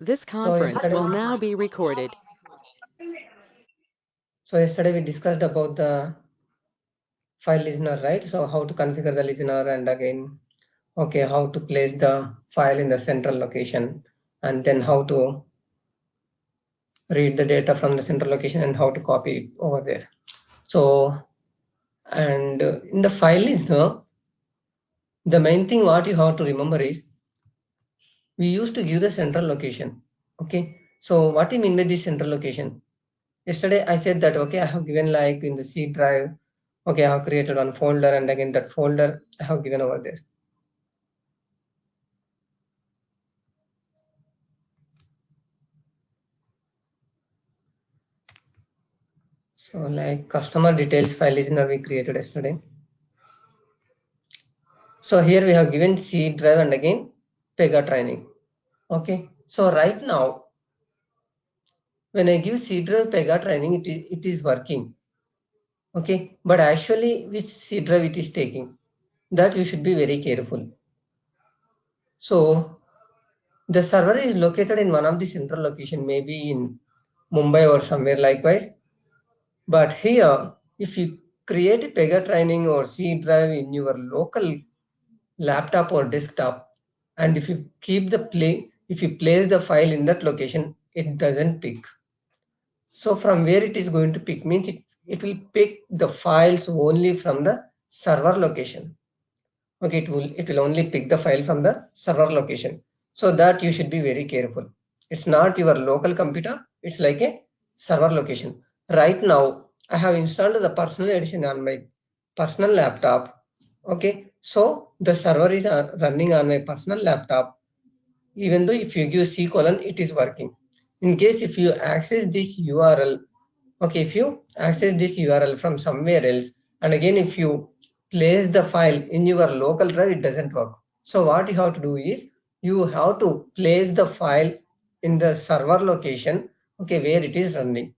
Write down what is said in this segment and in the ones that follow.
This conference will now be recorded. So yesterday we discussed about the file listener, right? So how to configure the listener, and again, okay, how to place the file in the central location, and then how to read the data from the central location and how to copy it over there. So, and in the file listener, the main thing what you have to remember is we used to give the central location. Okay, so what do you mean by this central location? Yesterday I said that, okay, I have given like in the C drive, okay, I have created one folder, and again that folder I have given over there. So like customer details file listener we created yesterday. So here we have given C drive and again Pega training. Okay, so right now when I give C drive Pega training, it is working. Okay, but actually which C drive it is taking, that you should be very careful. So the server is located in one of the central location, maybe in Mumbai or somewhere likewise. But here, if you create a Pega training or C drive in your local laptop or desktop, and if you if you place the file in that location, it doesn't pick. So from where it is going to pick means it will pick the files only from the server location. Okay, it will only pick the file from the server location. So that you should be very careful. It's not your local computer, it's like a server location. Right now, I have installed the personal edition on my personal laptop. Okay, so the server is running on my personal laptop. Even though if you give C colon, it is working. In case if you access this URL, okay, if you access this URL from somewhere else, and again if you place the file in your local drive, it doesn't work. So what you have to do is you have to place the file in the server location, okay, where it is running.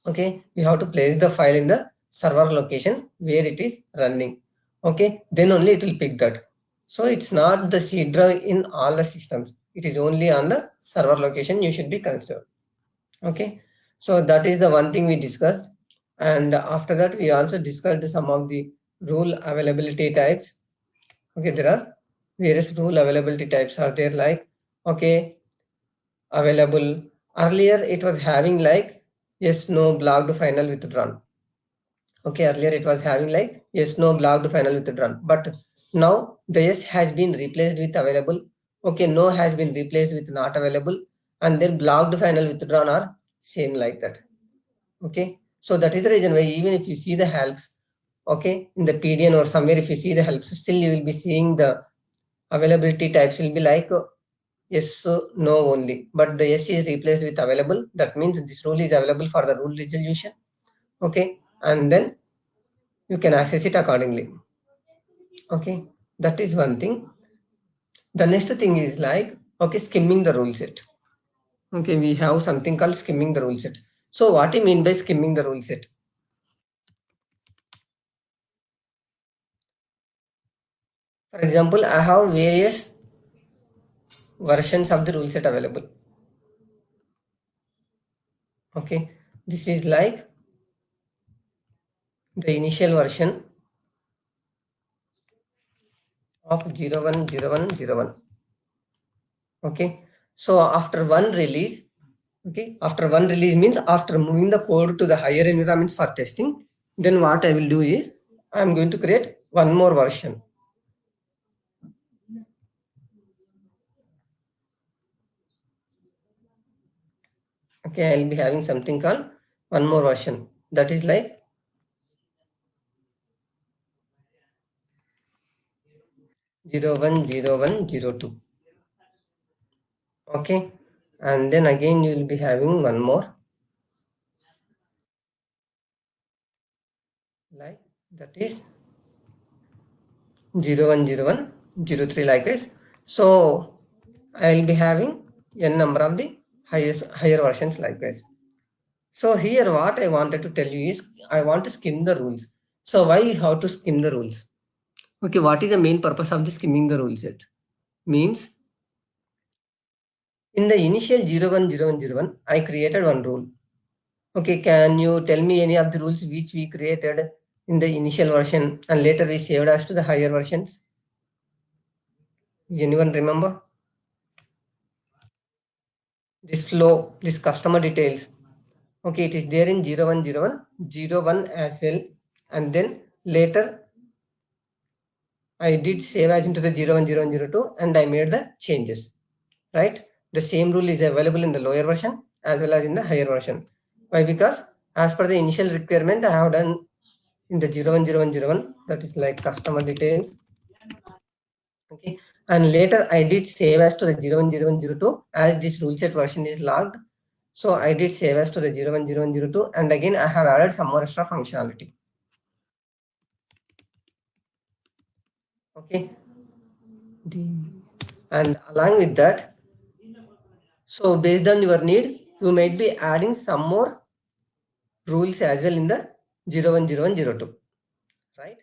Okay, you have to place the file in the server location where it is running. Okay, then only it will pick that. So it's not the C drive in all the systems. It is only on the server location you should be considered. Okay, so that is the one thing we discussed, and after that we also discussed some of the rule availability types. Okay, there are various rule availability types are there, like, okay, available. Earlier it was having like yes, no, blocked, final, withdrawn. Okay, earlier it was having like yes, no, blocked, final, withdrawn, but now the yes has been replaced with available. Okay, no has been replaced with not available, and then blocked, final, withdrawn are same like that. Okay, so that is the reason why even if you see the helps, okay, in the PDN or somewhere, if you see the helps, still you will be seeing the availability types will be like yes, no only, but the yes is replaced with available. That means this rule is available for the rule resolution. Okay, and then you can access it accordingly. Okay, that is one thing. The next thing is like, okay, skimming the rule set. Okay, we have something called skimming the rule set. So what do you mean by skimming the rule set? For example, I have various versions of the rule set available. Okay, this is like the initial version of 010101. Okay, so after one release, okay, after one release means after moving the code to the higher environments for testing, then what I will do is I am going to create one more version. Okay, I will be having something called one more version, that is like 010102. Okay, and then again you will be having one more like that is 010103 likewise. So I will be having n number of the higher versions likewise. So here what I wanted to tell you is I want to skim the rules. So why how to skim the rules? Okay, what is the main purpose of the skimming the rule set? Means In the initial 010101, I created one rule. Okay, can you tell me any of the rules which we created in the initial version and later we saved as to the higher versions? Does anyone remember? This flow, this customer details. Okay, it is there in 0101, 01 as well. And then later I did save as into the 010102 and I made the changes, right? The same rule is available in the lower version as well as in the higher version. Why? Because as per the initial requirement, I have done in the 010101, that is like customer details. Okay, and later I did save as to the 010102 as this rule set version is logged. So I did save as to the 010102 and again I have added some more extra functionality. Okay, and along with that, so based on your need, you might be adding some more rules as well in the 010102, right?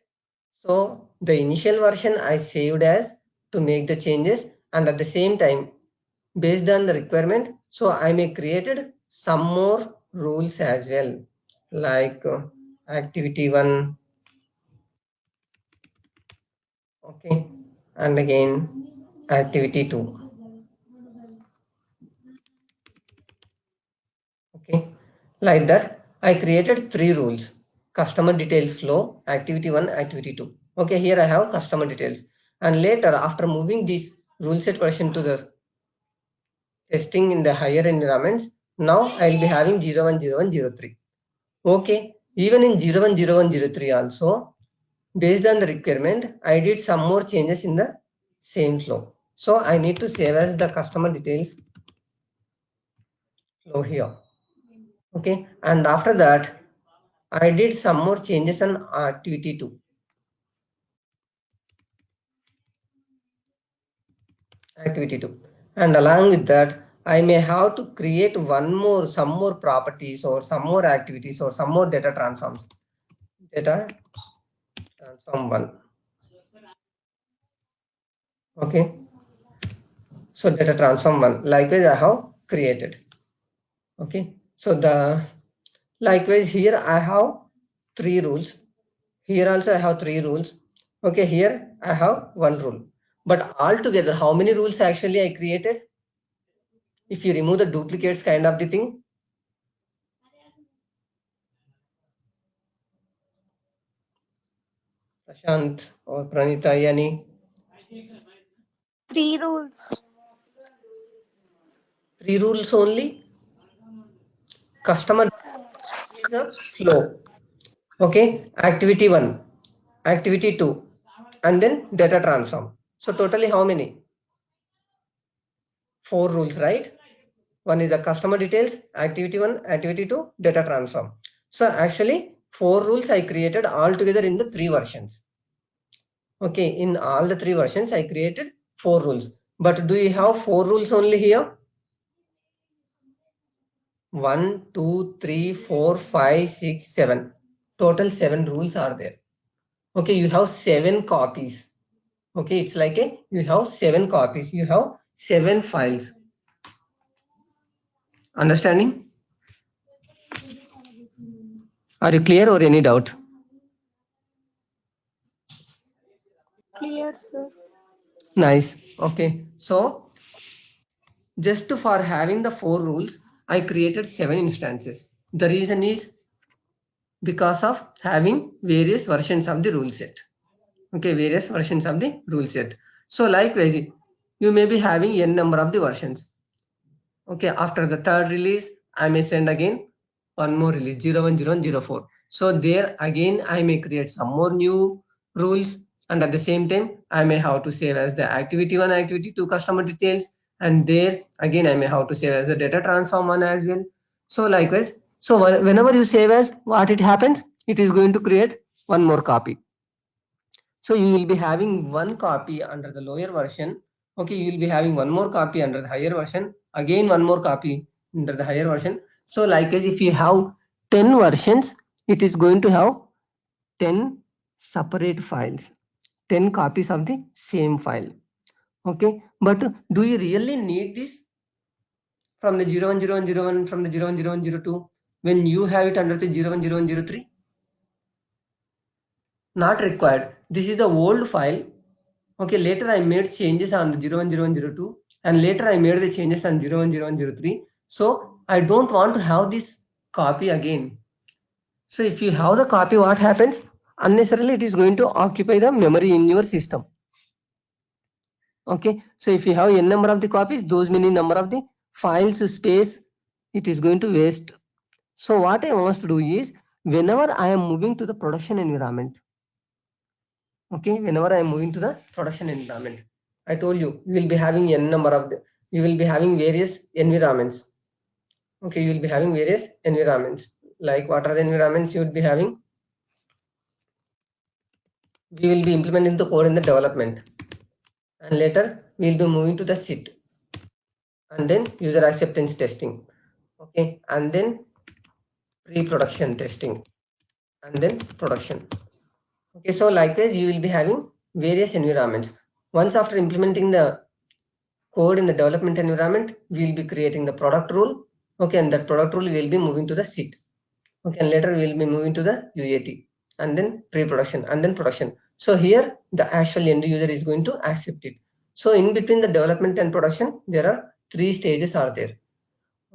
So the initial version I saved as to make the changes, and at the same time, based on the requirement, so I may created some more rules as well, like activity 1, okay, and again activity 2, okay, like that. I created 3 rules: customer details flow, activity 1, activity 2. Okay, here I have customer details, and later after moving this rule set version to the testing in the higher environments, now I'll be having 010103. Okay, even in 010103 also, based on the requirement, I did some more changes in the same flow. So I need to save as the customer details flow here. Okay, and after that, I did some more changes on activity 2. Activity 2. And along with that, I may have to create some more properties or some more activities or some more data transforms. Data transform 1. Okay, so data transform 1. Likewise, I have created. Okay, so the likewise here I have 3 rules. Here also I have 3 rules. Okay, here I have 1 rule. But altogether, how many rules actually I created? If you remove the duplicates kind of the thing, Prashant or Pranita, Yani, 3 rules. 3 rules only. Customer is a flow. Okay, activity 1, activity 2, and then data transform. So totally how many? 4 rules, right? One is the customer details, activity 1, activity 2, data transform. So actually 4 rules I created all together in the 3 versions. Okay, in all the 3 versions I created 4 rules. But do you have 4 rules only here? 1, 2, 3, 4, 5, 6, 7. Total 7 rules are there. Okay, you have 7 copies. Okay, it's like you have 7 copies. You have 7 files. Understanding? Are you clear or any doubt? Clear, sir. Nice. Okay, so just for having the 4 rules, I created 7 instances. The reason is because of having various versions of the rule set. Okay, various versions of the rule set. So likewise, you may be having n number of the versions. Okay, after the third release, I may send again one more release 010104. So there again, I may create some more new rules, and at the same time, I may have to save as the activity 1, activity 2 customer details, and there again, I may have to save as the data transform one as well. So likewise, so whenever you save as, what it happens, it is going to create one more copy. So you will be having one copy under the lower version. Okay, you will be having one more copy under the higher version. Again, one more copy under the higher version. So likewise, if you have 10 versions, it is going to have 10 separate files, 10 copies of the same file. Okay, but do you really need this? from the 01001, from the 01002, when you have it under the 01003? Not required. This is the old file. Okay, later I made changes on the 01002 and later I made the changes on 01003. So I don't want to have this copy again. So if you have the copy, what happens? Unnecessarily it is going to occupy the memory in your system. Okay, so if you have n number of the copies, those many number of the files space, it is going to waste. So what I want to do is, whenever I am moving to the production environment, okay, whenever I am moving to the production environment, I told you, you will be having n number of the, you will be having various environments. Okay, you will be having various environments. Like what are the environments you will be having? We will be implementing the code in the development, and later we will be moving to the SIT, and then user acceptance testing. Okay, and then pre-production testing, and then production. Okay, so likewise you will be having various environments. Once after implementing the code in the development environment, we will be creating the product rule. Okay, and that product rule will be moving to the SIT. Okay, and later we will be moving to the UAT, and then pre-production, and then production. So here the actual end user is going to accept it. So in between the development and production, there are 3 stages are there.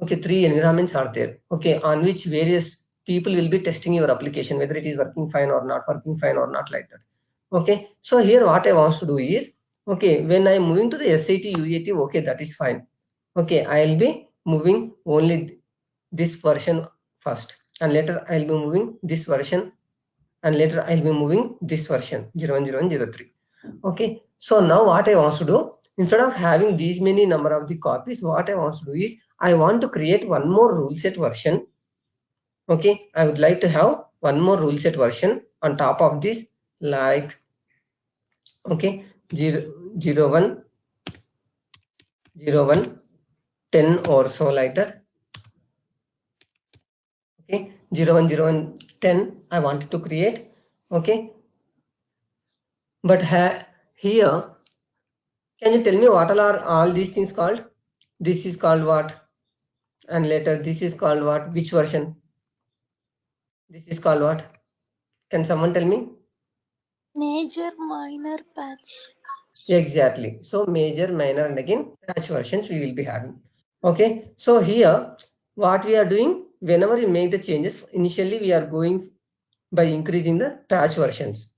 Okay, 3 environments are there. Okay, on which various people will be testing your application, whether it is working fine or not working fine or not, like that. Okay, so here what I want to do is, okay, when I am moving to the SIT UAT, okay, that is fine. Okay, I will be moving only this version first, and later I will be moving this version, and later I will be moving this version 01003. Okay, so now what I want to do, instead of having these many number of the copies, what I want to do is, I want to create one more rule set version. Okay, I would like to have one more rule set version on top of this, like, okay, 01, 10 or so, like that. Okay, 01, 10 I wanted to create. Okay, but here, can you tell me what are all these things called? This is called what? And later this is called what? Which version? This is called what? Can someone tell me? Major, minor, patch. Exactly. So major, minor, and again patch versions we will be having. Okay. So here what we are doing, whenever you make the changes, initially we are going by increasing the patch versions.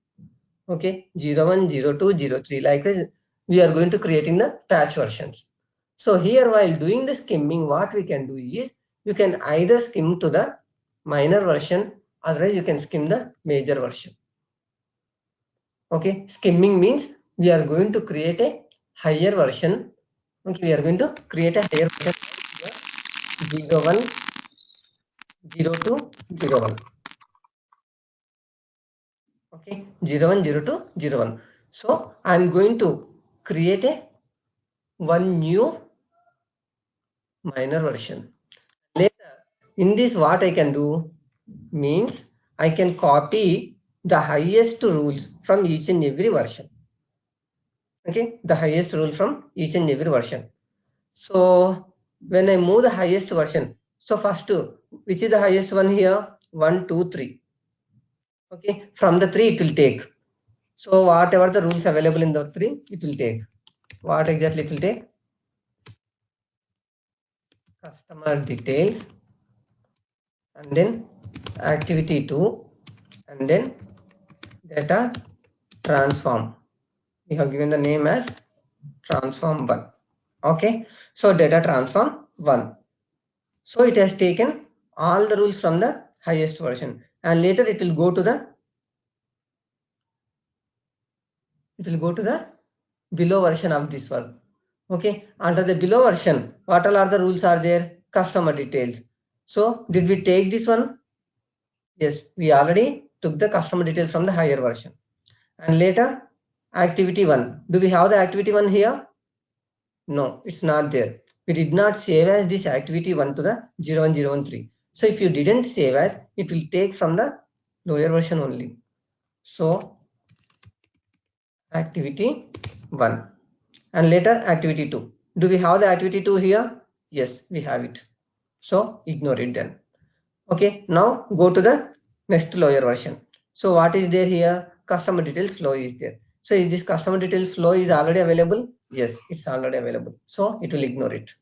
Okay, 01, 02, 03. Likewise, we are going to creating the patch versions. So here, while doing the skimming, what we can do is, you can either skim to the minor version, otherwise you can skim the major version. Okay, skimming means we are going to create a higher version. Okay, we are going to create a higher version, 01, 02, 01. Okay, 01, 02, 01. So I'm going to create a one new minor version. Later, in this, what I can do means I can copy the highest rules from each and every version. Okay, the highest rule from each and every version. So when I move the highest version, so first, which is the highest one here? 1, 2, 3. Okay, from the 3 it will take. So whatever the rules available in the 3, it will take. What exactly it will take? Customer details, and then activity 2, and then data transform. We have given the name as transform 1. Okay, so data transform 1. So it has taken all the rules from the highest version, and later it will go to the below version of this one. Okay, under the below version, what all are the rules are there? Customer details. So did we take this one? Yes, we already took the customer details from the higher version. And later activity 1. Do we have the activity 1 here? No, it's not there. We did not save as this activity 1 to the 01013. So if you didn't save as, it will take from the lower version only. So activity 1 and later activity 2. Do we have the activity 2 here? Yes, we have it. So ignore it then. Okay, now go to the next lower version. So what is there here? Customer details flow is there. So is this customer details flow is already available? Yes, it's already available. So it will ignore it.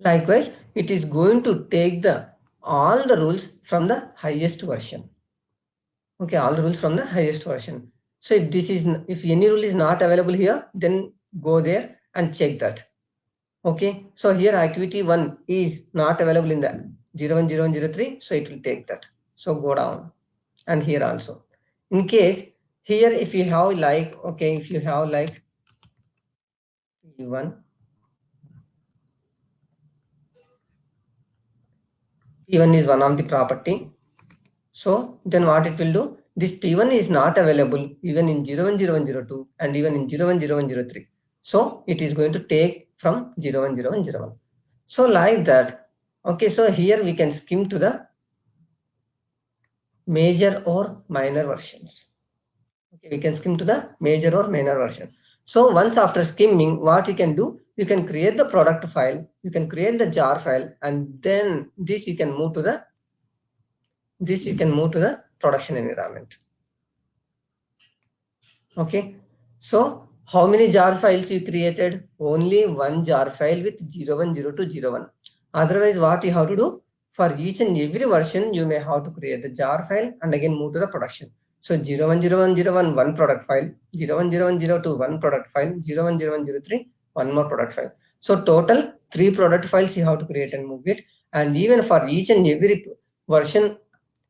Likewise, it is going to take all the rules from the highest version. Okay, all the rules from the highest version. So if any rule is not available here, then go there and check that. Okay, so here activity 1 is not available in the 010103, so it will take that. So go down, and here also. In case here, if you have like, okay, if you have like P1, P1 is one of the property. So then what it will do? This P1 is not available even in 010102 and even in 010103. So it is going to take from 010101. So like that. Okay, so here we can skim to the major or minor versions. Okay, we can skim to the major or minor version. So once after skimming, what you can do, you can create the product file, you can create the jar file, and then this you can move to the production environment. Okay, so how many jar files you created? Only one jar file with 010201. Otherwise, what you have to do, for each and every version, you may have to create the jar file and again move to the production. So 010101 one product file, 010102 one product file, 010103 one more product file. So total 3 product files you have to create and move it. And even for each and every version,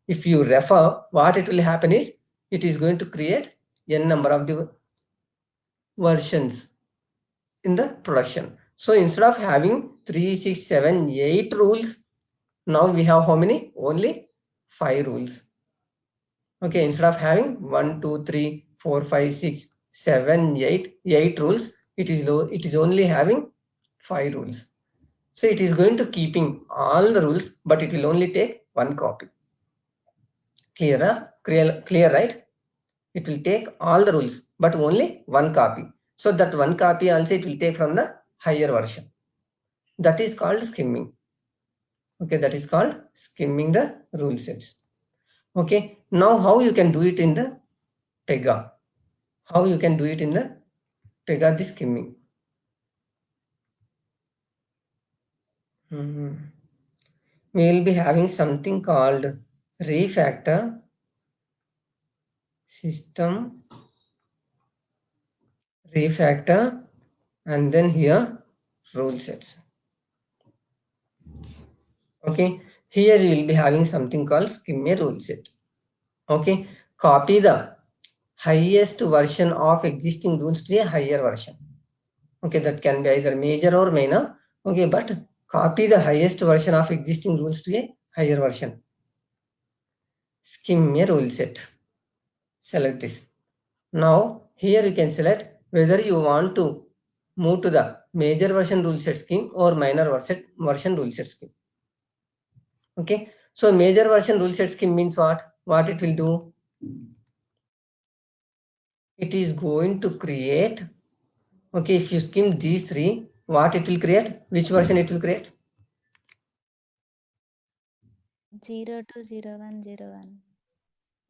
if you refer, what it will happen is it is going to create n number of the versions in the production. So instead of having 3, 6, 7, 8 rules, now we have how many? Only 5 rules. Okay, instead of having 1, 2, 3, 4, 5, 6, 7, 8 rules, it is only having 5 rules. So it is going to keeping all the rules, but it will only take one copy. Clear, right? It will take all the rules, but only one copy. So that one copy also it will take from the higher version. That is called skimming. Okay, that is called skimming the rule sets. Okay, now how you can do it in the Pega? How you can do it in the Pega, the skimming? We will be having something called refactor system refactor, and then here rule sets. Okay, here you will be having something called skim a rule set. Okay, copy the highest version of existing rules to a higher version. Okay, that can be either major or minor. Okay, but copy the highest version of existing rules to a higher version. Skim a rule set. Select this. Now here you can select whether you want to move to the major version rule set scheme or minor version rule set scheme. Okay, so major version rule set scheme means what it will do? It is going to create, okay, if you skim these 3, what it will create? Which version it will create? 020101.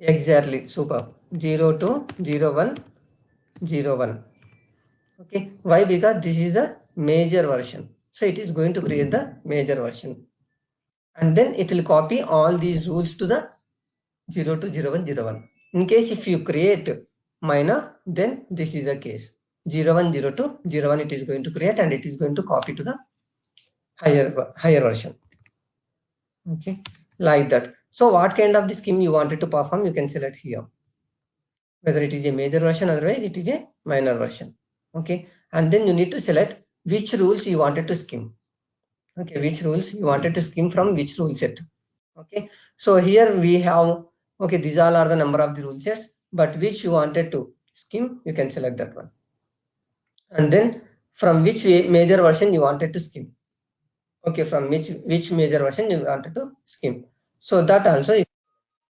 Exactly, super. 020101. Okay, why? Because this is the major version, so it is going to create the major version, and then it will copy all these rules to the 020101. In case if you create minor, then this is the case. 010201 it is going to create, and it is going to copy to the higher version. Okay, like that. So what kind of the scheme you wanted to perform, you can select here, whether it is a major version, otherwise it is a minor version. Okay, and then you need to select which rules you wanted to skim. Okay, which rules you wanted to skim from which rule set. Okay, so here we have, okay, these all are the number of the rule sets, but which you wanted to skim, you can select that one. And then from which major version you wanted to skim. Okay, from which major version you wanted to skim. So that also,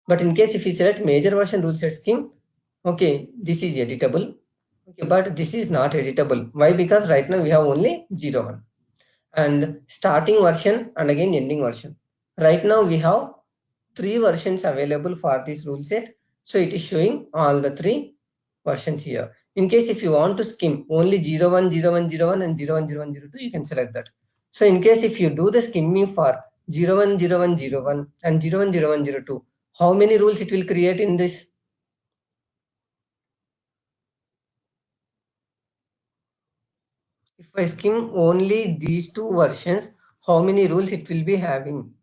but in case if you select major version rule set scheme, okay, this is editable. Okay, but this is not editable. Why? Because right now we have only 01. and starting version and again ending version. Right now we have 3 versions available for this rule set. So it is showing all the 3 versions here. In case if you want to skim only 01, 01, 01 and 01, 01, 02, you can select that. So in case if you do the skimming for 01, 01, 01 and 01, 01, 02, how many rules it will create in this? If I skim only these 2 versions, how many rules it will be having?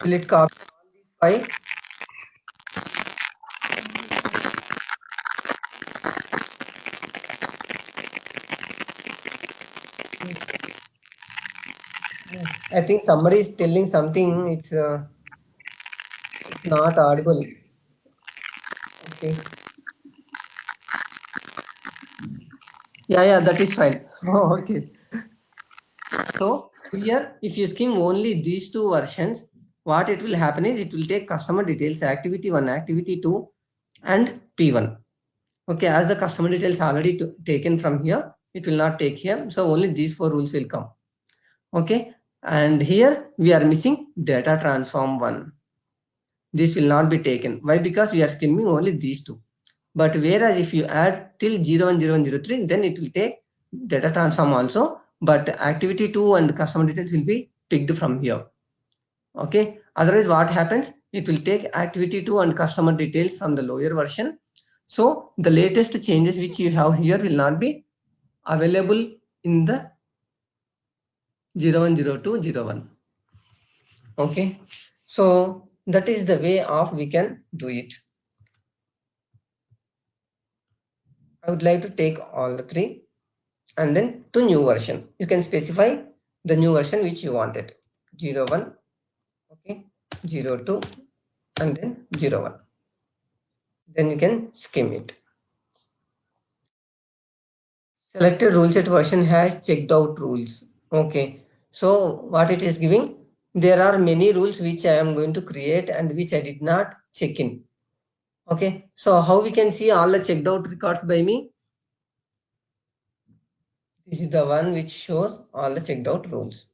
Will it copy all these 5? I think somebody is telling something. It's not audible. Okay. Yeah, that is fine. Oh, okay. So here, if you skim only these 2 versions, what it will happen is it will take customer details, activity 1, activity 2, and P1. Okay, as the customer details already taken from here, it will not take here. So only these 4 rules will come. Okay, and here we are missing data transform 1. This will not be taken. Why? Because we are skimming only these 2. But whereas if you add till 01, 01, 03, then it will take data transform also. But activity 2 and customer details will be picked from here. Okay. Otherwise, what happens? It will take activity 2 and customer details from the lower version. So the latest changes which you have here will not be available in the 01, 02, 01. Okay. So that is the way of we can do it. I would like to take all the 3 and then to new version. You can specify the new version which you wanted. 01, okay, 02 and then 01. Then you can skim it. Selected rule set version has checked out rules. Okay, so what it is giving? There are many rules which I am going to create and which I did not check in. Okay, so how we can see all the checked out records by me? This is the one which shows all the checked out rules.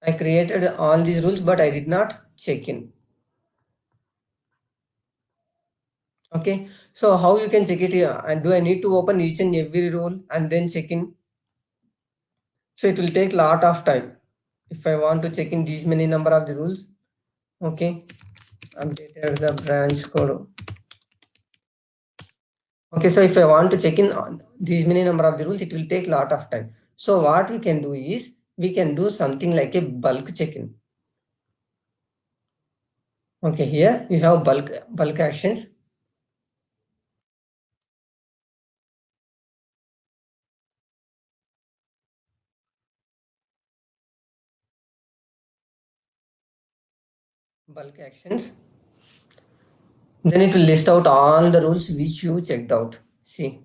I created all these rules, but I did not check in. Okay, so how you can check it here? And do I need to open each and every rule and then check in? So it will take lot of time. If I want to check in these many number of the rules, okay, updated the branch code. Okay, so if I want to check in on these many number of the rules, it will take lot of time. So what we can do is we can do something like a bulk check-in. Okay, here we have bulk actions. Bulk actions. Then it will list out all the rules which you checked out. See.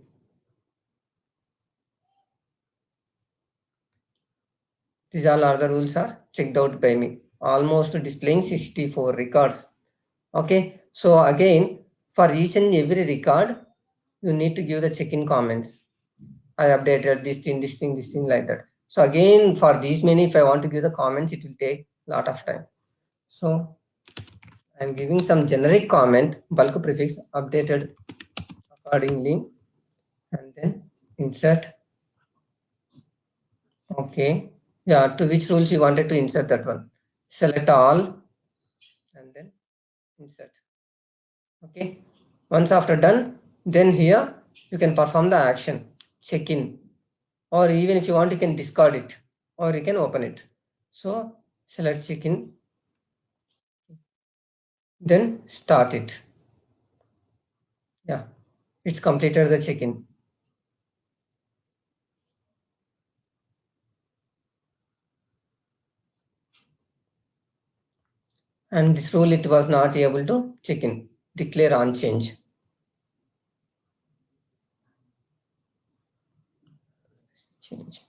These all other rules are checked out by me. Almost displaying 64 records. Okay. So again, for each and every record, you need to give the check-in comments. I updated this thing like that. So again, for these many, if I want to give the comments, it will take a lot of time. So I'm giving some generic comment, bulk prefix updated accordingly, and then insert. Okay. Yeah, to which rules you wanted to insert that one. Select all and then insert. Okay. Once after done, then here you can perform the action, check in, or even if you want, you can discard it or you can open it. So select check in, then start it. Yeah, it's completed the check in. And this rule it was not able to check in, declare on change. Change.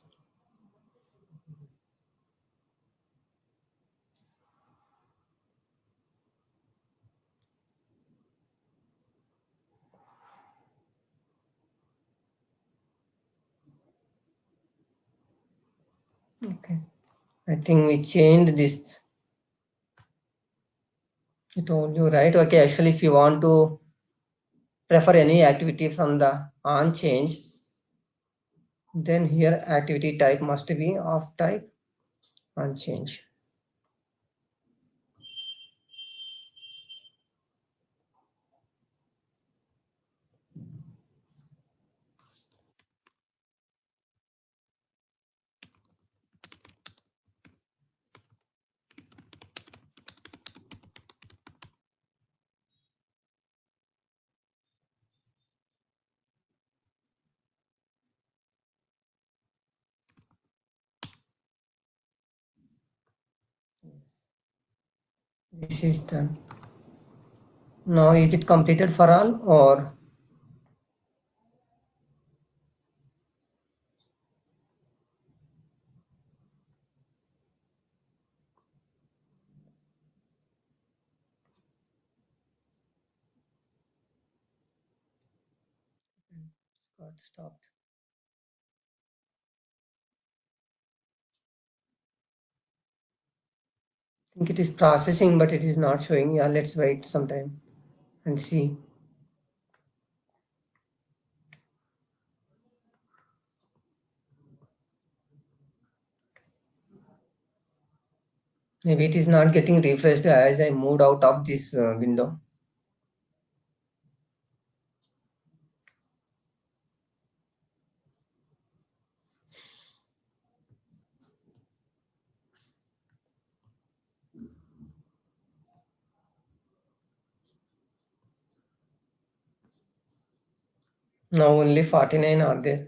Okay, I think we changed this. I told you, right? Okay, actually, if you want to prefer any activity from the on change, then here activity type must be of type on change. This is done. Now, is it completed for all or? It's got stopped. I think it is processing, but it is not showing. Yeah, let's wait some time and see. Maybe it is not getting refreshed as I moved out of this window. Now only 49 are there.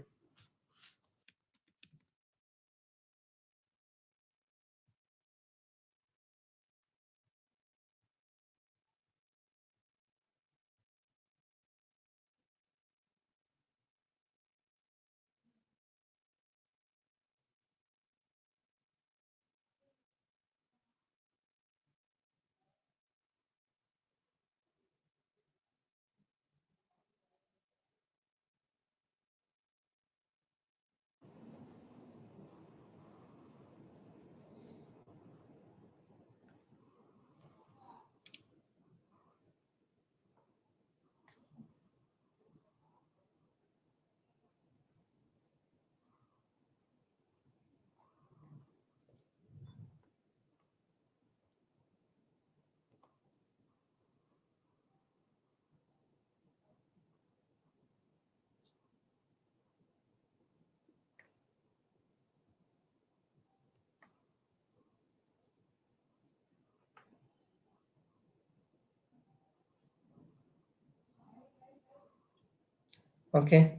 Okay.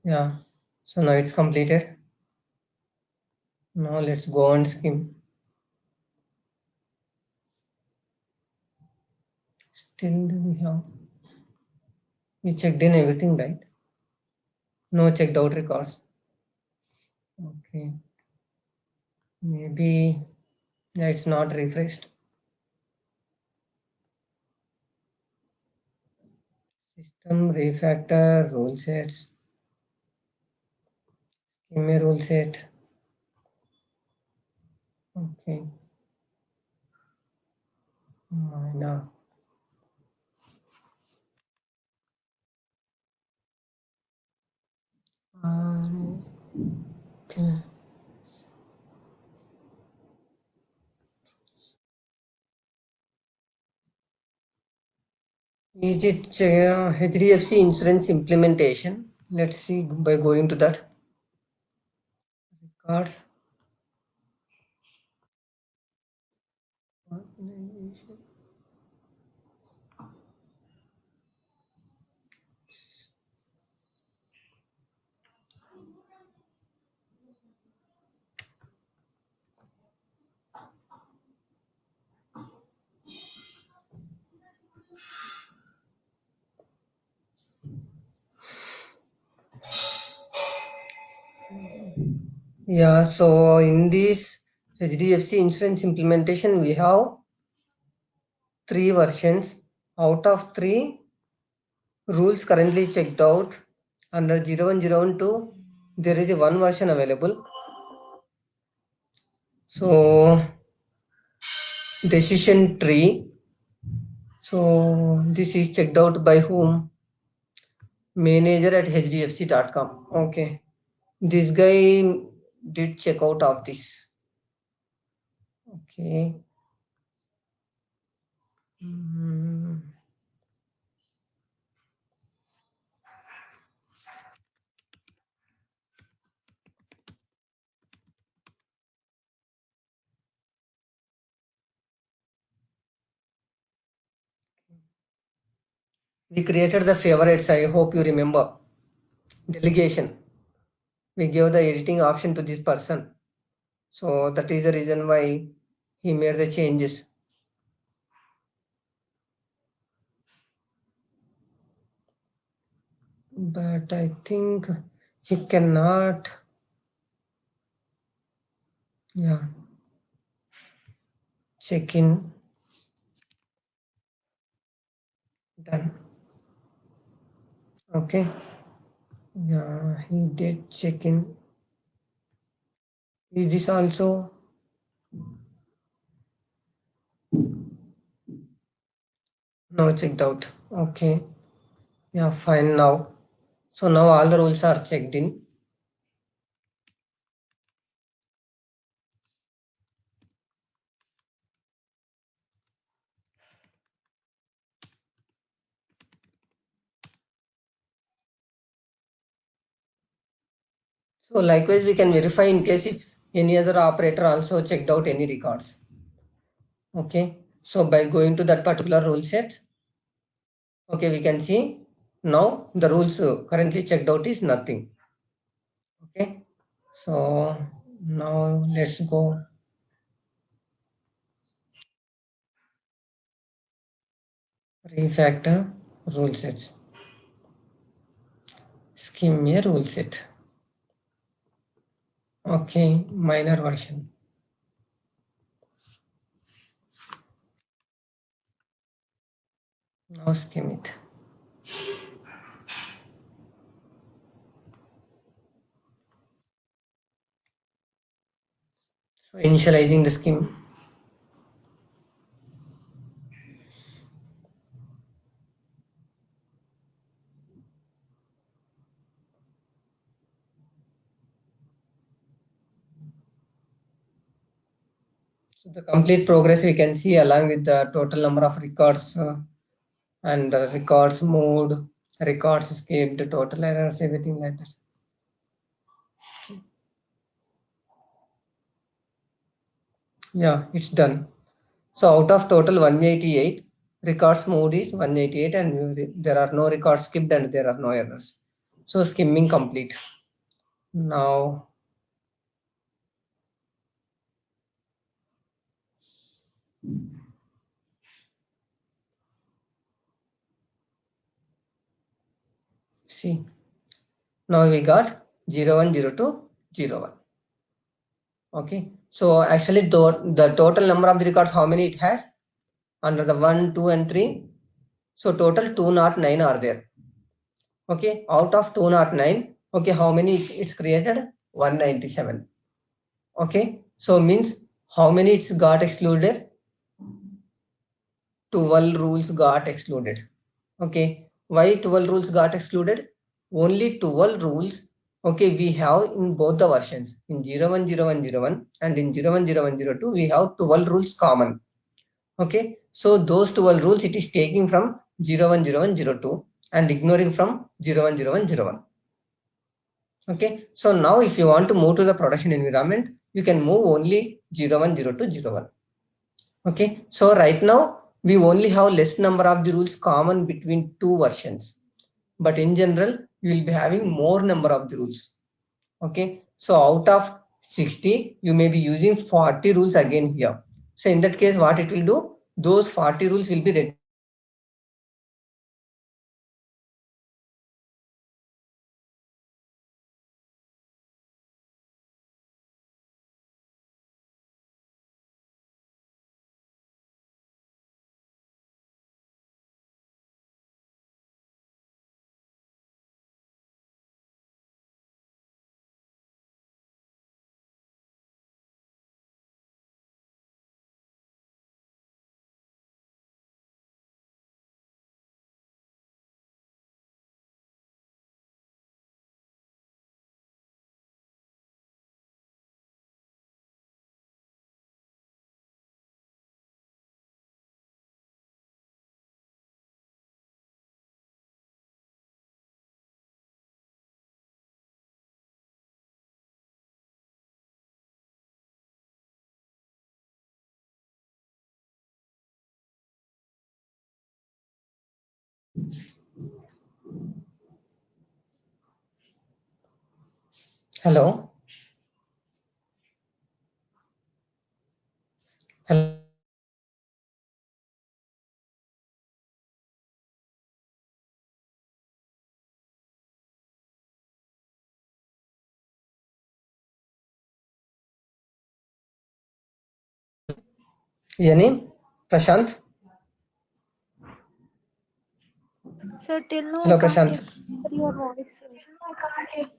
Yeah. So now it's completed. Now let's go and skim. Still we checked in everything, right? No checked out records. Okay. Maybe it's not refreshed. System refactor rule sets. Skim a rule set. Okay. Now. Okay. Is it HDFC insurance implementation? Let's see by going to that. Records. Organization. Yeah, so in this HDFC insurance implementation, we have 3 versions. Out of 3 rules currently checked out under 0102, there is a 1 version available. So decision tree. So this is checked out by whom? Manager at hdfc.com. Okay. This guy did check out of this. Okay. We created the favorites. I hope you remember. Delegation. We gave the editing option to this person. So that is the reason why he made the changes. But I think he cannot. Yeah. Check in. Done. Okay. Yeah, he did check in. Is this also? No, checked out. Okay. Yeah, fine now. So now all the rules are checked in. So likewise, we can verify in case if any other operator also checked out any records. Okay. So by going to that particular rule set, okay, we can see now the rules currently checked out is nothing. Okay. So now let's go. Refactor rule sets. Scheme rule set. Okay, minor version. Now skim it. So initializing the scheme. So the complete progress we can see along with the total number of records and the records moved, records skipped, total errors, everything like that. Yeah, it's done. So out of total 188, records moved is 188 and there are no records skipped and there are no errors. So skimming complete. Now see, now we got 0102 01. Okay, so actually the total number of the records, how many it has under the 1, 2 and 3. So total 209 are there. Okay, out of 209, okay, how many it's created? 197. Okay, so means how many it's got excluded? 12 rules got excluded. Okay, why 12 rules got excluded? Only 12 rules, okay, we have in both the versions, in 010101 and in 010102 we have 12 rules common. Okay, so those 12 rules it is taking from 010102 and ignoring from 010101. Okay, so now if you want to move to the production environment, you can move only 010201. Okay, so right now we only have less number of the rules common between two versions, but in general you will be having more number of the rules. Okay, so out of 60 you may be using 40 rules again here. So in that case what it will do, those 40 rules will be Hello. Hello. Yani, Prashant. Sir, till now I Hello, can't Prashant. hear your voice, sir. I can't hear.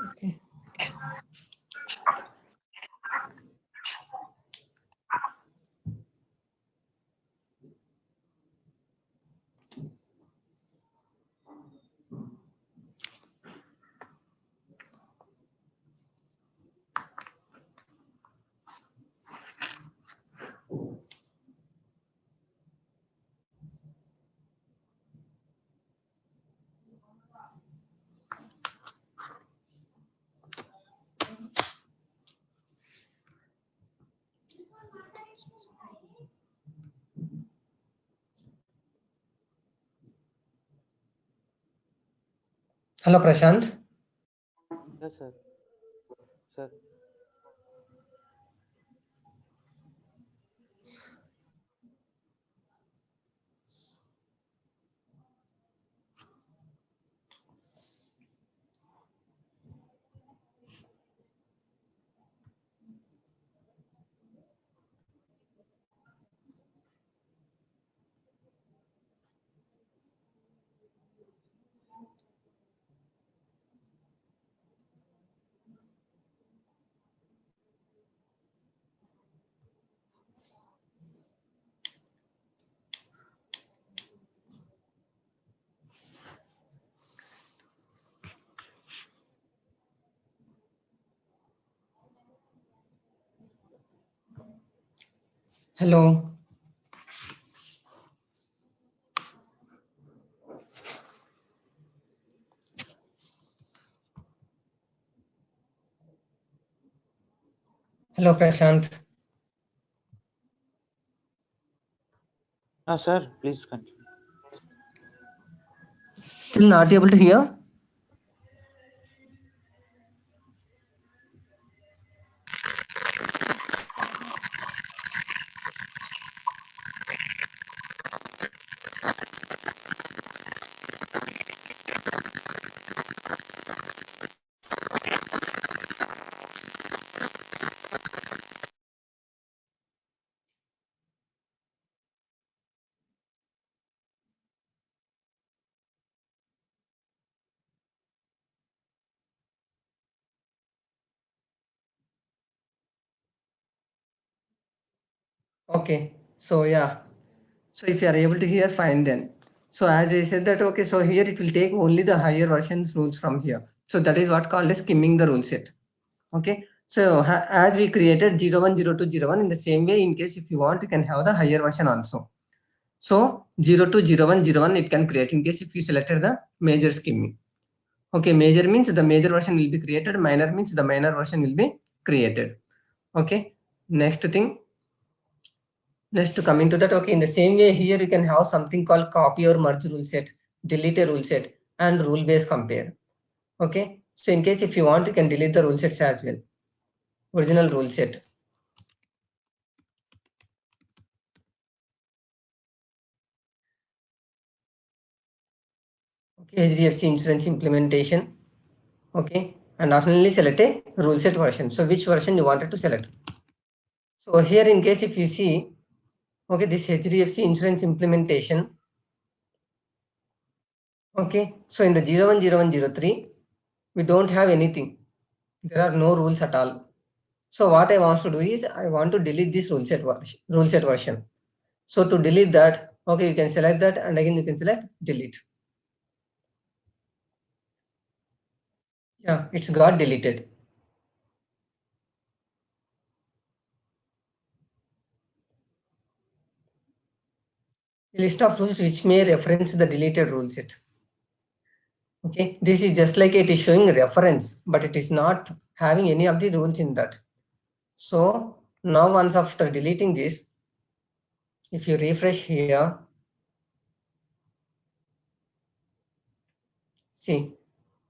Okay. Hello, Prashant. Yes, sir. Sir. Hello. Hello, Prashant. Sir, please continue. Still not able to hear? Okay. So yeah. So if you are able to hear, fine then. So as I said that, okay, so here it will take only the higher versions rules from here. So that is what called as skimming the rule set. Okay. So as we created 010201 in the same way, in case if you want, you can have the higher version also. So 020101 it can create in case if you selected the major skimming. Okay, major means the major version will be created, minor means the minor version will be created. Okay, next thing. Next, coming to that, okay, in the same way here you can have something called copy or merge rule set, delete a rule set, and rule based compare. Okay, so in case if you want, you can delete the rule sets as well. Original rule set. Okay, HDFC insurance implementation. Okay, and optionally select a rule set version. So which version you wanted to select. So here in case if you see, okay, this HDFC insurance implementation. Okay, so in the 010103, we don't have anything. There are no rules at all. So what I want to do is I want to delete this rule set version. So to delete that, okay, you can select that and again you can select delete. Yeah, it's got deleted. A list of rules which may reference the deleted rule set. Okay, this is just like it is showing reference, but it is not having any of the rules in that. So now once after deleting this, if you refresh here, see,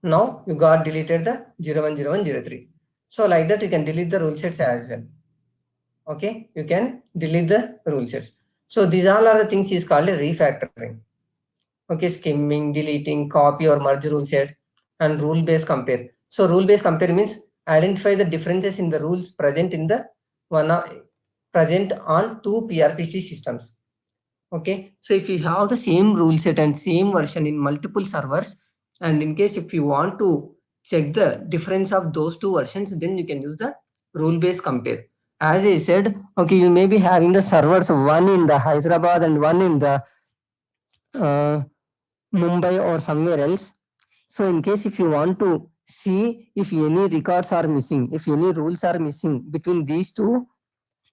Now you got deleted the 010103. So like that you can delete the rule sets as well. Okay, you can delete the rule sets. So these all are the things is called a refactoring. Okay, skimming, deleting, copy or merge rule set, and rule based compare. So rule based compare means identify the differences in the rules present in the present on two PRPC systems. Okay, so if you have the same rule set and same version in multiple servers, and in case if you want to check the difference of those two versions, then you can use the rule based compare. As I said, okay, you may be having the servers one in the Hyderabad and one in the Mumbai or somewhere else. So in case if you want to see if any records are missing, if any rules are missing between these two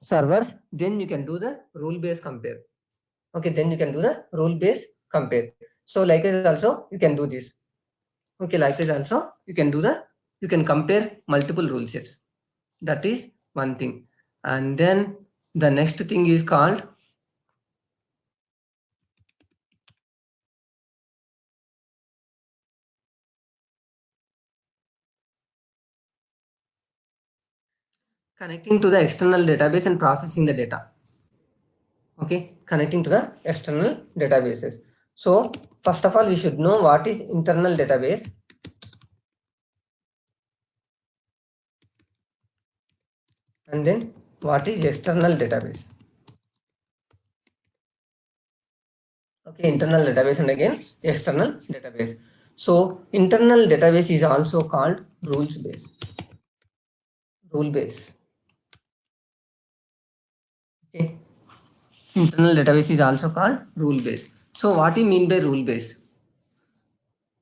servers, then you can do the rule based compare. Okay, then you can do the rule based compare. So likewise also you can do this. Okay, likewise also you can compare multiple rule sets. That is one thing. And then the next thing is called connecting to the external database and processing the data. Okay, connecting to the external databases. So first of all, we should know what is internal database. And then what is external database. Okay, internal database and again external database. So internal database is also called rules base. Rule base. Okay, internal database is also called rule base. So what do you mean by rule base?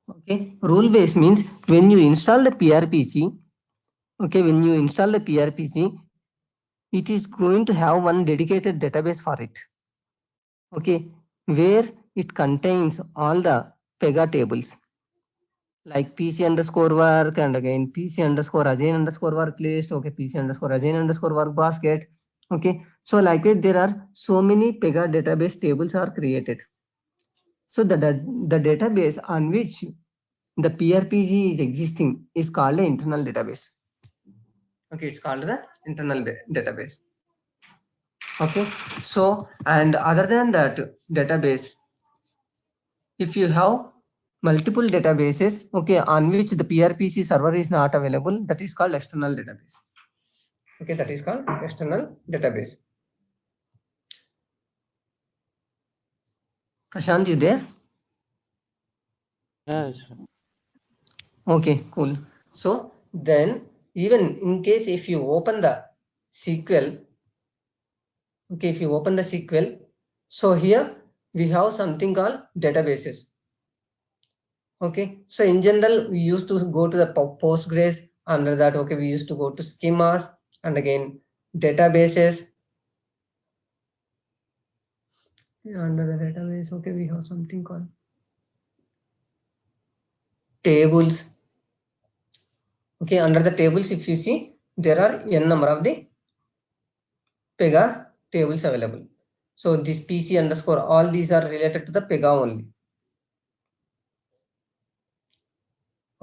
Okay, rule base means when you install the PRPC, okay, when you install the PRPC, it is going to have one dedicated database for it. Okay, where it contains all the Pega tables like PC underscore work and again PC underscore Ajay underscore work list. Okay, PC underscore Ajay underscore work basket. Okay, so like it, there are so many Pega database tables are created. So the database on which the PRPG is existing is called an internal database. Okay, it's called the internal database. Okay, so and other than that database, if you have multiple databases, okay, on which the PRPC server is not available, that is called external database. Okay, that is called external database. Prashant, you there? Yes. Okay, cool. So then even in case if you open the SQL, okay, if you open the SQL, so here we have something called databases. Okay, so in general we used to go to the Postgres. Under that, okay, we used to go to schemas and again databases. Under the database, okay, we have something called tables. Okay, under the tables, if you see, there are n number of the Pega tables available. So this PC underscore, all these are related to the Pega only.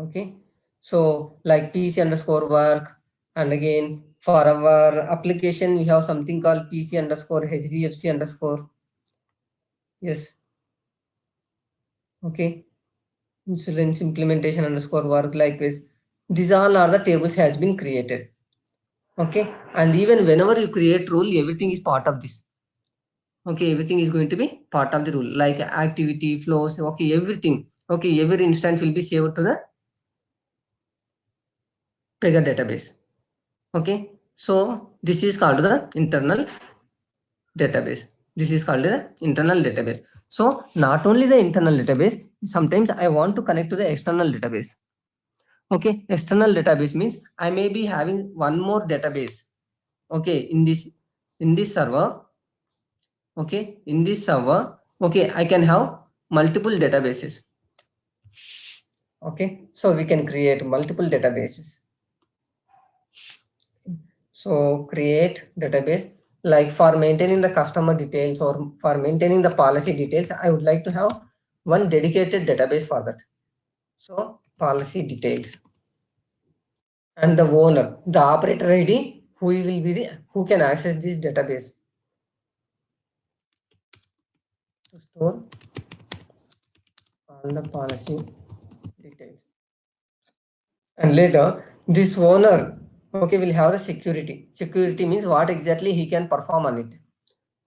Okay, so like PC underscore work, and again for our application we have something called PC underscore HDFC underscore. Yes. Okay, insurance implementation underscore work. Likewise, these all are the tables has been created. Okay, and even whenever you create rule, everything is part of this. Okay, everything is going to be part of the rule, like activity flows. Okay, everything. Okay, every instance will be saved to the Pega database. Okay, so this is called the internal database. This is called the internal database. So not only the internal database, sometimes I want to connect to the external database. Okay, external database means I may be having one more database. Okay, in this server. Okay, in this server, okay, I can have multiple databases. Okay, so we can create multiple databases. So create database, like for maintaining the customer details or for maintaining the policy details, I would like to have one dedicated database for that. So policy details. And the owner, the operator ID, who can access this database to store all the policy details. And later, this owner, okay, will have the security. Security means what exactly he can perform on it.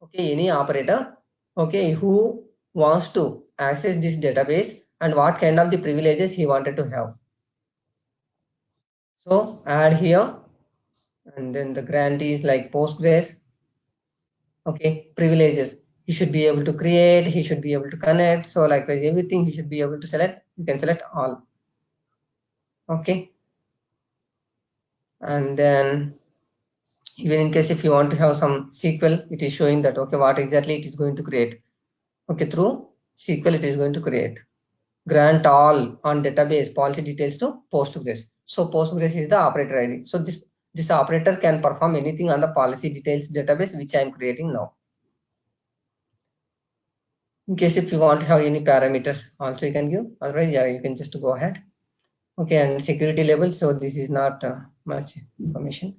Okay, any operator, okay, who wants to access this database and what kind of the privileges he wanted to have. So add here, and then the grantees like Postgres, okay, privileges. He should be able to create, he should be able to connect. So likewise, everything he should be able to select. You can select all. Okay. And then even in case if you want to have some SQL, it is showing that, okay, what exactly it is going to create. Okay, through SQL, it is going to create. Grant all on database policy details to Postgres. So Postgres is the operator ID. So this operator can perform anything on the policy details database, which I am creating now. In case if you want to have any parameters also you can give, otherwise yeah, you can just go ahead. Okay, and security level, so this is not much information.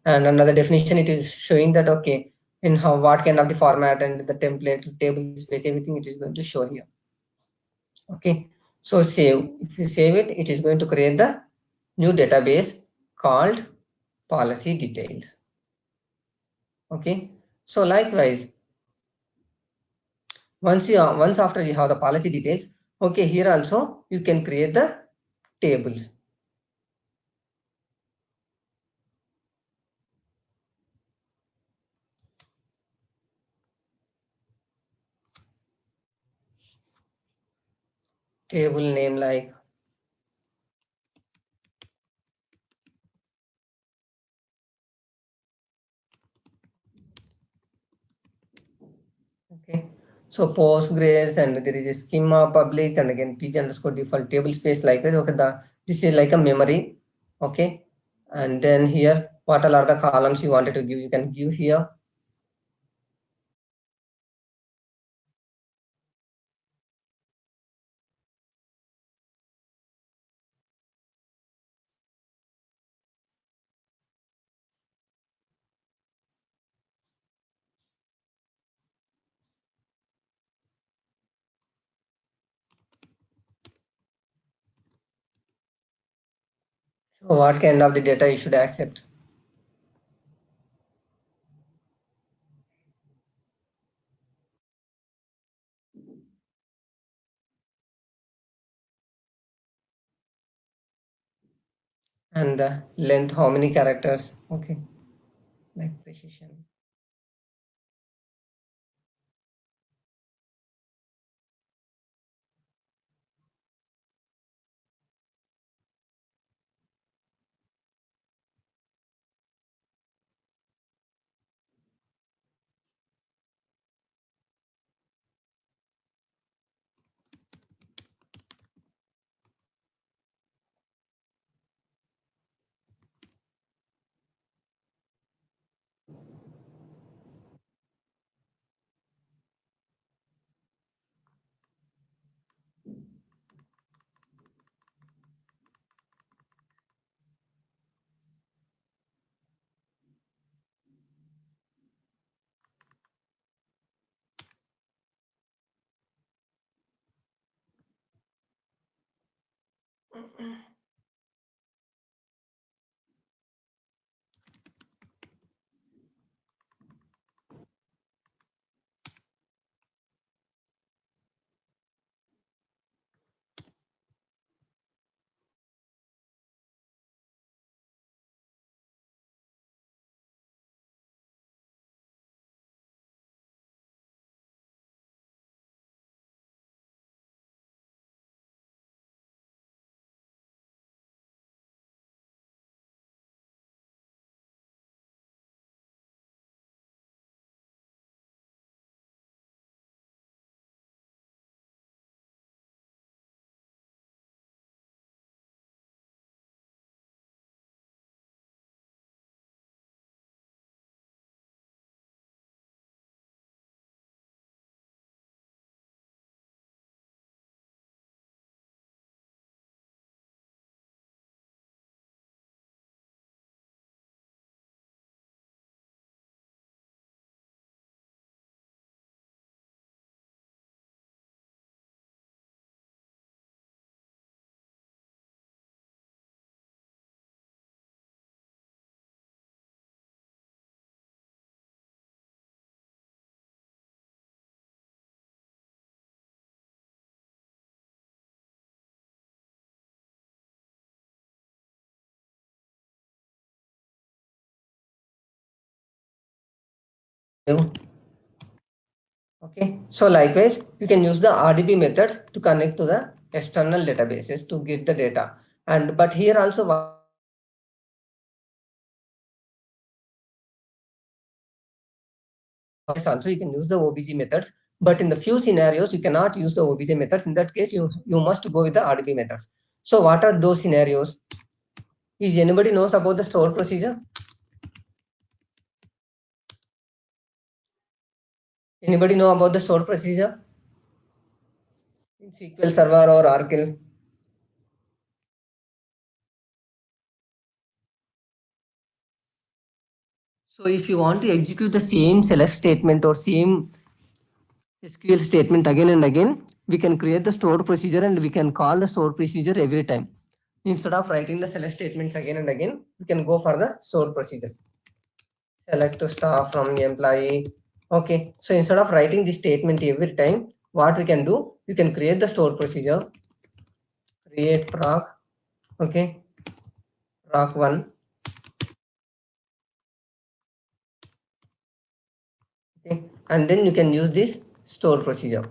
And another definition, it is showing that, okay, in how what kind of the format and the template, table space, everything it is going to show here. Okay, so save. If you save it, it is going to create the new database called policy details. Okay, so likewise, once after you have the policy details, okay, here also you can create the tables. Table name like okay. So Postgres, and there is a schema public, and again pg underscore default table space like this. Okay, this is like a memory. Okay, and then here what all are the columns you wanted to give, you can give here. So what kind of the data you should accept. And the length, how many characters. Okay, like precision. Okay, so likewise, you can use the RDB methods to connect to the external databases to get the data. And but here also also you can use the OBJ methods, but in the few scenarios you cannot use the OBJ methods. In that case, you must go with the RDB methods. So what are those scenarios? Is anybody knows about the store procedure? Anybody know about the store procedure in SQL Server or Oracle? So if you want to execute the same select statement or same SQL statement again and again, we can create the stored procedure and we can call the stored procedure every time. Instead of writing the select statements again and again, we can go for the stored procedures. Select to staff from employee. Okay, so instead of writing this statement every time, what we can do, you can create the stored procedure. Create proc. Okay, proc1. Okay, and then you can use this store procedure.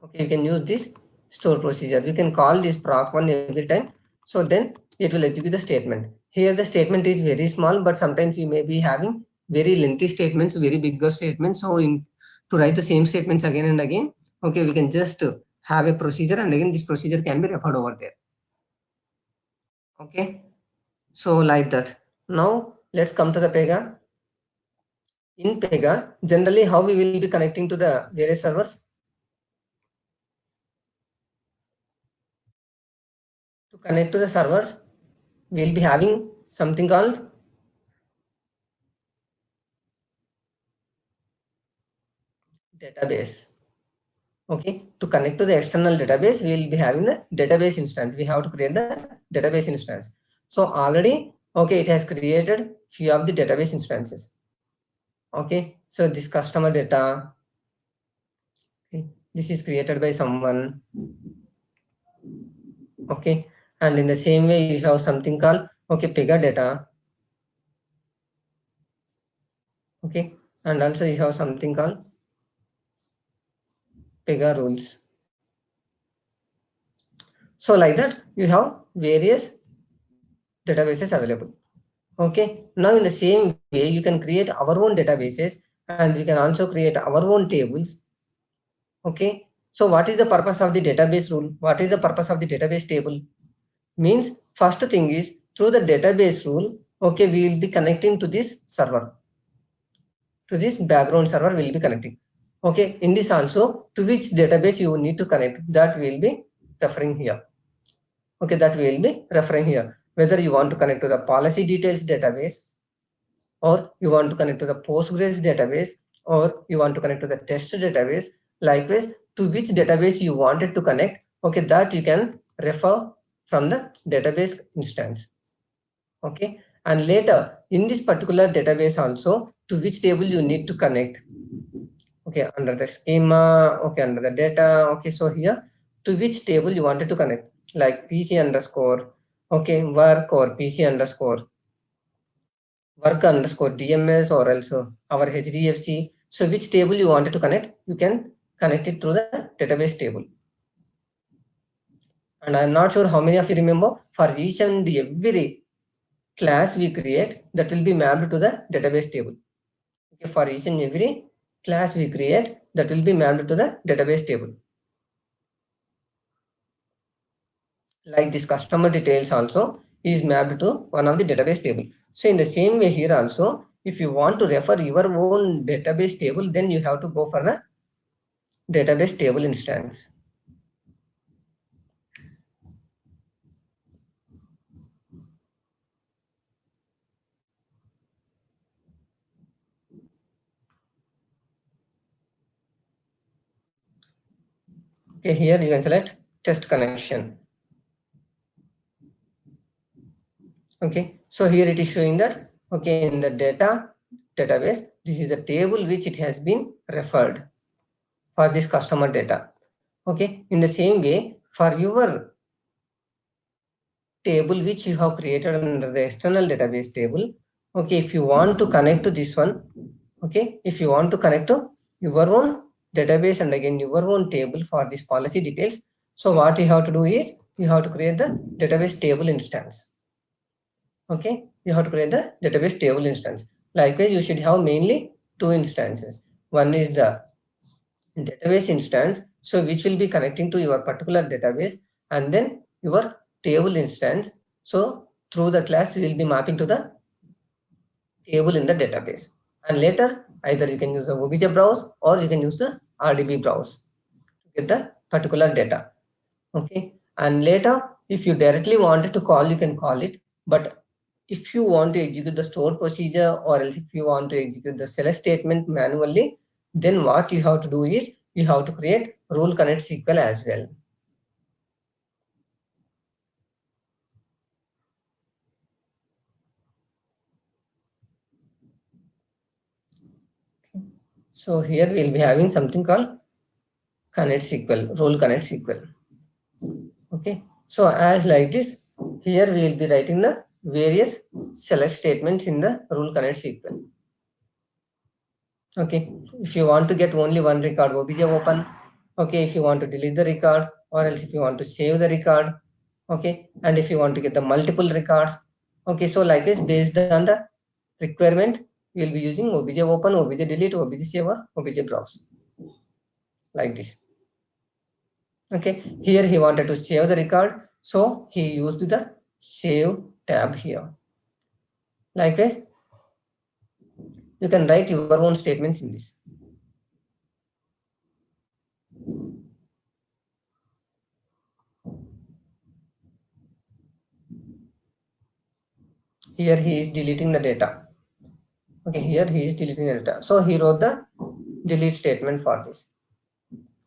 Okay, you can use this store procedure. You can call this proc1 every time. So then it will execute the statement. Here the statement is very small, but sometimes you may be having very lengthy statements, very bigger statements. So to write the same statements again and again, okay, we can just have a procedure, and again this procedure can be referred over there. Okay, so like that. Now let's come to the Pega. In Pega, generally how we will be connecting to the various servers? To connect to the servers, we will be having something called database. Okay, to connect to the external database, we will be having the database instance. We have to create the database instance. So already, okay, it has created few of the database instances. Okay, so this customer data, okay, this is created by someone. Okay, and in the same way, you have something called okay Pega data. Okay, and also you have something called Pega rules. So like that, you have various databases available. Okay, now in the same way, you can create our own databases and we can also create our own tables. Okay, so what is the purpose of the database rule? What is the purpose of the database table? Means first thing is through the database rule, okay, we will be connecting to this server. To this background server we will be connecting. Okay, in this also to which database you need to connect, that we will be referring here. Okay, that we will be referring here. Whether you want to connect to the policy details database, or you want to connect to the Postgres database, or you want to connect to the test database. Likewise, to which database you wanted to connect, okay, that you can refer from the database instance. Okay, and later in this particular database also to which table you need to connect. Okay, under the schema, okay, under the data. Okay, so here to which table you wanted to connect, like PC underscore, okay, work or PC underscore work underscore DMS or else our HDFC. So which table you wanted to connect, you can connect it through the database table. And I'm not sure how many of you remember, for each and every class we create, that will be mapped to the database table. Okay, for each and every class we create, that will be mapped to the database table. Like this customer details also is mapped to one of the database table. So in the same way here also, if you want to refer your own database table, then you have to go for the database table instance. Okay, here you can select test connection. Okay, so here it is showing that, okay, in the database, this is the table which it has been referred for this customer data. Okay, in the same way, for your table which you have created under the external database table, okay, if you want to connect to this one, Okay, if you want to connect to your own database and again your own table for this policy details, so what you have to do is you have to create the database table instance. Okay, you have to create the database table instance. Likewise, you should have mainly two instances. One is the database instance, so which will be connecting to your particular database, and then your table instance. So through the class you will be mapping to the table in the database, and later either you can use the OBJ browse or you can use the RDB browse to get the particular data. Okay, and later if you directly wanted to call, you can call it, but if you want to execute the store procedure or else if you want to execute the select statement manually, then what you have to do is you have to create rule connect SQL as well. So here we will be having something called connect SQL, rule connect SQL. Okay, so as like this, here we will be writing the various select statements in the rule connect SQL. Okay, if you want to get only one record, OBJ open. Okay, if you want to delete the record, or else if you want to save the record. Okay, and if you want to get the multiple records. Okay, so like this, based on the requirement, we will be using OBJ open, OBJ delete, OBJ save, or OBJ browse, like this. Okay, here he wanted to save the record, so he used the save tab here. Likewise, you can write your own statements in this. Here he is deleting the data. Okay, here he is deleting the data. So he wrote the delete statement for this.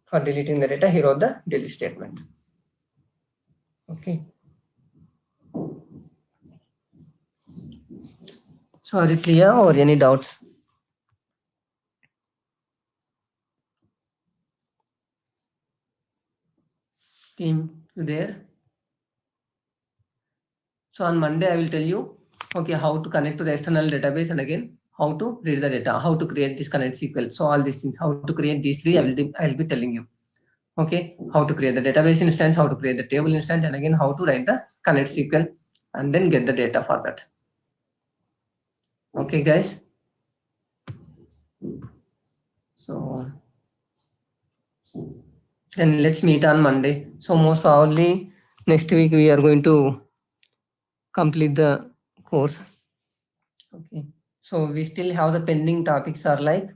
For deleting the data, he wrote the delete statement. Okay. So are you clear or any doubts? Team, you there? So on Monday, I will tell you, okay, how to connect to the external database and again, how to read the data, how to create this connect SQL. So all these things, how to create these three, I will be telling you. Okay, how to create the database instance, how to create the table instance, and again, how to write the connect SQL and then get the data for that. Okay, guys. So then let's meet on Monday. So most probably next week we are going to complete the course. Okay, so we still have the pending topics are like